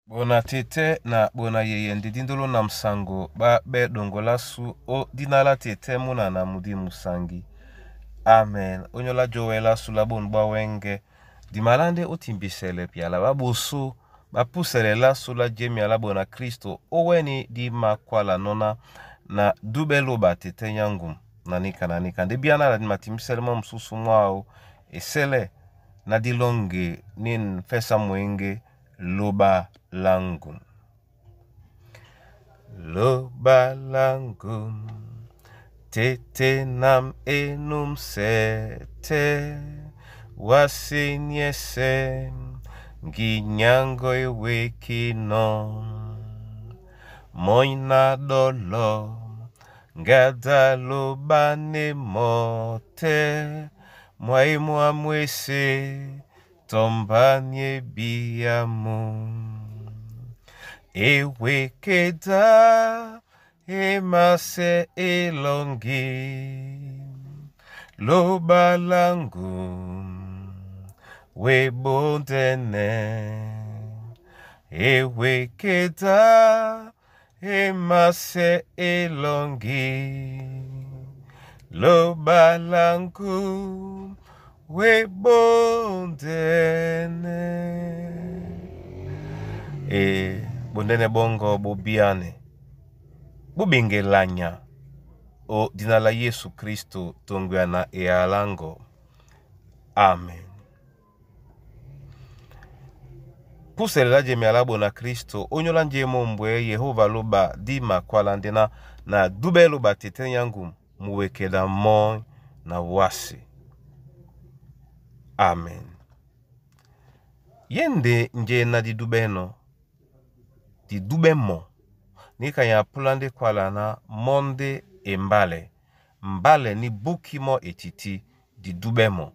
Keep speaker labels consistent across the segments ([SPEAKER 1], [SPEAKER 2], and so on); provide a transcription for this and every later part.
[SPEAKER 1] Bona tete na bona yeye ndidindolo na msango ba be dongola su o dinala tete muna na mudi musangi. Amen. Onyola joela su la bon ba wenge. Di malande otimbisele pia la babusu ba pusele la su la jemi ala bona Kristo oweni di makwala nona na dubelo ba tete nyangum na nika. De biana la di matimisele mo msusu mwao esele na dilonge nin fesa mwenge loba langum. Loba langum tete nam enum sete wasinyese ginyango iwiki no moina dolo ngada loba ne mote mwaimu amwese tombanye biamu ewekeda emase elongi loba langu webondene ewekeda emase elongi loba langu webondene bondene bongo bobiane bubingelanya o dinala Yesu Kristo tongwana ealango. Amen. Pusele la jemi alabo na Kristo onyola njemo mbwe Yehova loba dima kwa landena na dube loba tete yangu muwekeda mo na wasi. Amen. Yende nje na di dubeno di dubemo nika ya pulande kwa lana monde mbale ni buki mo etiti di dubemo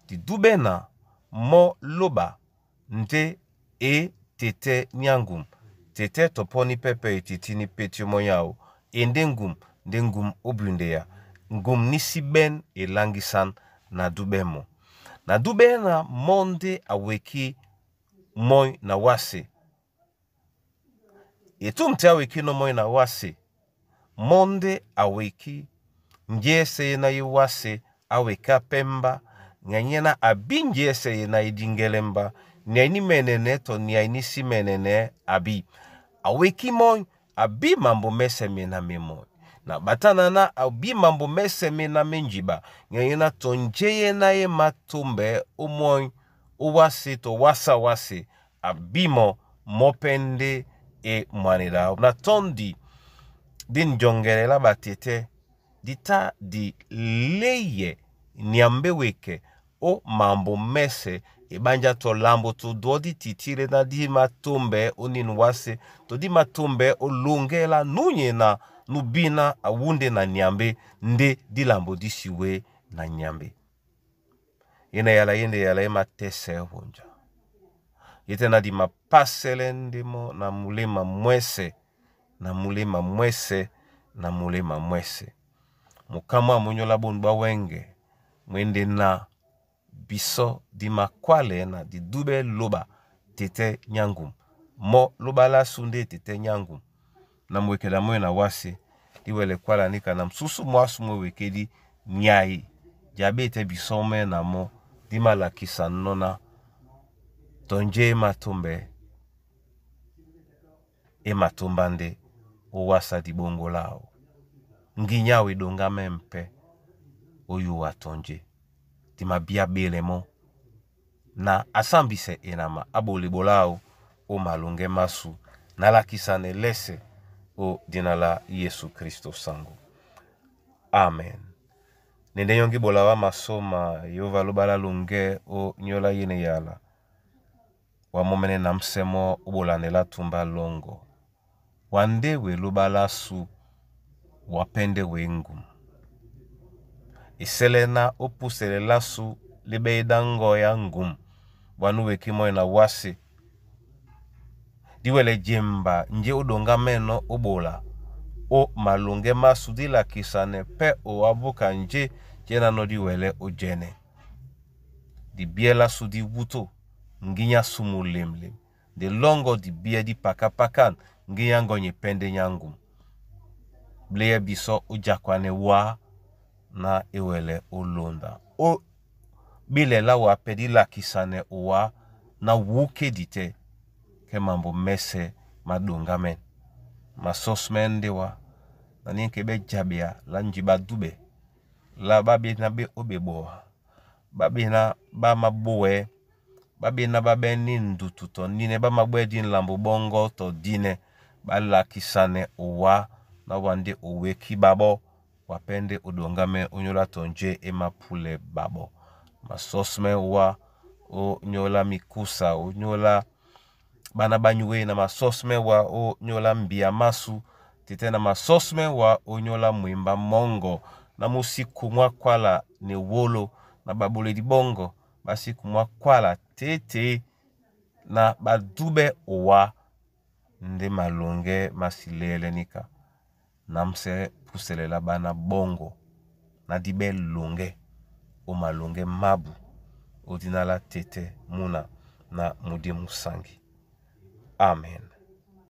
[SPEAKER 1] di dubena mo loba nde e tete nyangum tete toponi pepe etiti ni petio yao endengum dengum obundeya ngum nisi ben elangisan na dubemo na dubena monde aweki moy na wase etumte aweki no moy na wase monde aweki njese na yiwase aweka pemba nganyena abinjese na idingelemba ni menene to ni si menene abi aweki moy abi mambo meseme na memo na batana na abi mambo meseme na menjiba nganyena to njeye na ye matumbe umoy uwase to wase abimo mopende e mwanida na tondi din jongere la batete dita di leye niambe weke o mambo mese e banja to lambo to dodi titire na di matumbe oninwase to di matumbe o lungela nunye na nubina awunde na niambe nde di lambo disiwe na niambe yene yala ema tese honja yete na di mapasele ndimo na mulema mwese mukama munyola bonba wenge mwende na biso di makwale na di dube loba tete nyangum mo loba la sunde tete nyangum na mwekeda mwe na wase diwele kwala nika na msusu mwasu mwe wekedi nyai jabete biso me na mo di malakisa nona tonje matumbe matumbande uwasa di bongo lao nginyawe donga mempe oyu watonje di mabia belemo na asambise enama abolibolao o malunge masu na lakisane lese o dinala Yesu Kristo sangu. Amen. Nende yongi bolawa masoma Yehova lobala lunge o nyola yene yala wa momene na msemo ubolanela tumba longo wande we lobala su wapende wengu iselena opusele lasu libeidango ya ngum wanu wekimo na wasi diwele jemba nje udonga meno ubola o malunge masudila kisane pe o abuka nje jena no diwele ojene di biela sudi wuto nginya sumu lemlem de longo di bia di pakapakan ngi yango nye pende nyangum. Blea biso ujakwane wa na iwele ulunda. O bile la wa pedi la kisane uwa na wuke dite ke mambo mese madungamen. Ma sosmen dewa na ninke be jabia la njiba dube la babi na be obeboa babi na ba maboe babi na babe nindu tuto nine ba maboe din lambo bongo to dine ba la kisane uwa na wande uweki babo wapende udongame unyola tonje ema pule babo. Ma sosmen uwa o nyola mikusa o nyola bana banywe na masosme wa o nyola mbia masu tite na masosme wa o nyola mwimba mongo na musiku mwa kwala ne wolo na babule di bongo basiku mwa kwala tete na badube owa nde malonge masilele nika namse pusele la bana bongo na dibe longe o malonge mabu odinala tete muna na mudimu sangi. Amen.